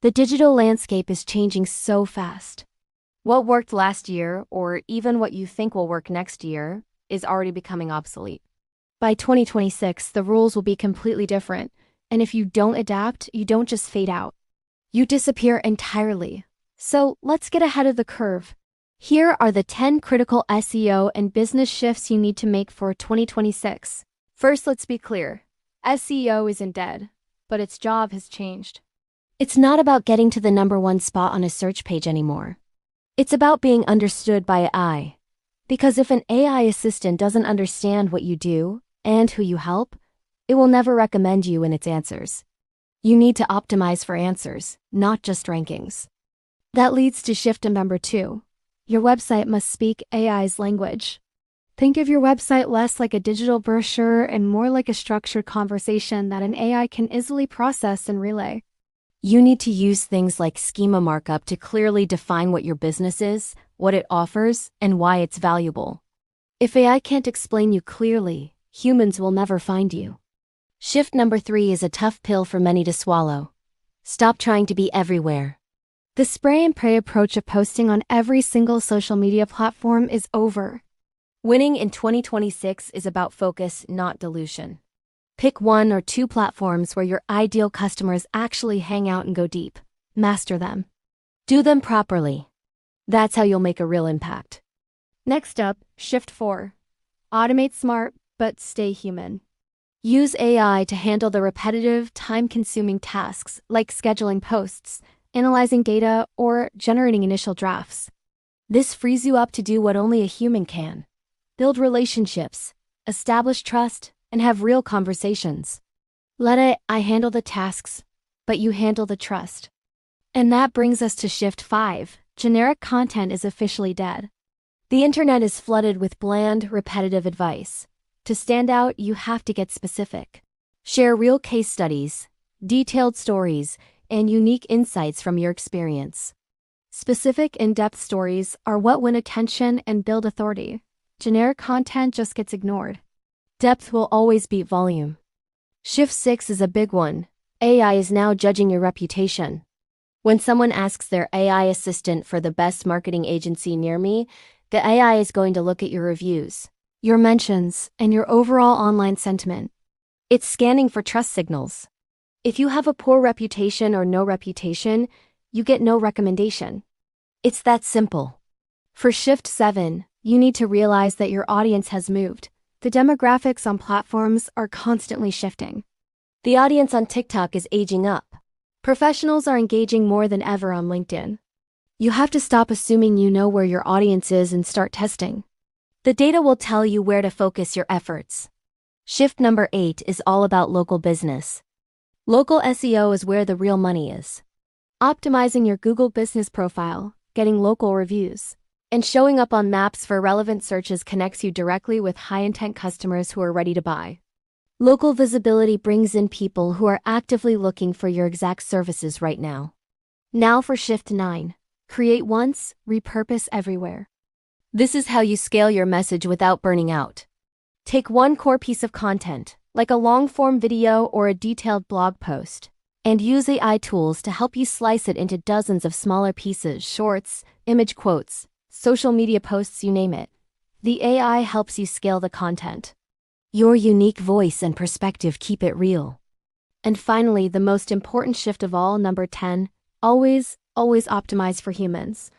The digital landscape is changing so fast. What worked last year, or even what you think will work next year, is already becoming obsolete. By 2026, the rules will be completely different, and if you don't adapt, you don't just fade out. You disappear entirely. So let's get ahead of the curve. Here are the 10 critical SEO and business shifts you need to make for 2026. First, let's be clear. SEO isn't dead, but its job has changed. It's not about getting to the #1 spot on a search page anymore. It's about being understood by AI. Because if an AI assistant doesn't understand what you do and who you help, it will never recommend you in its answers. You need to optimize for answers, not just rankings. That leads to shift number 2. Your website must speak AI's language. Think of your website less like a digital brochure and more like a structured conversation that an AI can easily process and relay. You need to use things like schema markup to clearly define what your business is, what it offers, and why it's valuable. If AI can't explain you clearly, humans will never find you. Shift number 3 is a tough pill for many to swallow. Stop trying to be everywhere. The spray and pray approach of posting on every single social media platform is over. Winning in 2026 is about focus, not dilution. Pick 1 or 2 platforms where your ideal customers actually hang out and go deep. Master them. Do them properly. That's how you'll make a real impact. Next up, shift 4. Automate smart, but stay human. Use AI to handle the repetitive, time-consuming tasks like scheduling posts, analyzing data, or generating initial drafts. This frees you up to do what only a human can. Build relationships, establish trust, and have real conversations. Let AI handle the tasks, but you handle the trust. And that brings us to shift 5. Generic content is officially dead. The internet is flooded with bland, repetitive advice. To stand out, you have to get specific. Share real case studies, detailed stories, and unique insights from your experience. Specific, in-depth stories are what win attention and build authority. Generic content just gets ignored. Depth will always beat volume. Shift 6 is a big one. AI is now judging your reputation. When someone asks their AI assistant for the best marketing agency near me, the AI is going to look at your reviews, your mentions, and your overall online sentiment. It's scanning for trust signals. If you have a poor reputation or no reputation, you get no recommendation. It's that simple. For shift 7, you need to realize that your audience has moved. The demographics on platforms are constantly shifting. The audience on TikTok is aging up. Professionals are engaging more than ever on LinkedIn. You have to stop assuming you know where your audience is and start testing. The data will tell you where to focus your efforts. Shift number 8 is all about local business. Local SEO is where the real money is. Optimizing your Google business profile, getting local reviews, and showing up on maps for relevant searches connects you directly with high-intent customers who are ready to buy. Local visibility brings in people who are actively looking for your exact services right now. Now for shift 9. Create once, repurpose everywhere. This is how you scale your message without burning out. Take one core piece of content, like a long-form video or a detailed blog post, and use AI tools to help you slice it into dozens of smaller pieces, shorts, image quotes, social media posts, you name it. The AI helps you scale the content. Your unique voice and perspective keep it real. And finally, the most important shift of all, number 10, always optimize for humans.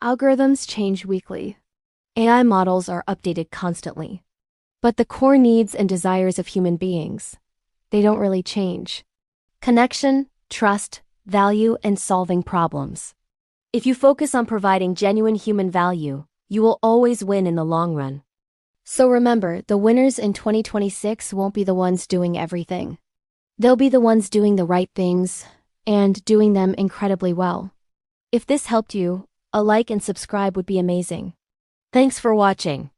Algorithms change weekly. AI models are updated constantly. But the core needs and desires of human beings, they don't really change. Connection, trust, value, and solving problems. If you focus on providing genuine human value, you will always win in the long run. So remember, the winners in 2026 won't be the ones doing everything. They'll be the ones doing the right things and doing them incredibly well. If this helped you, a like and subscribe would be amazing. Thanks for watching.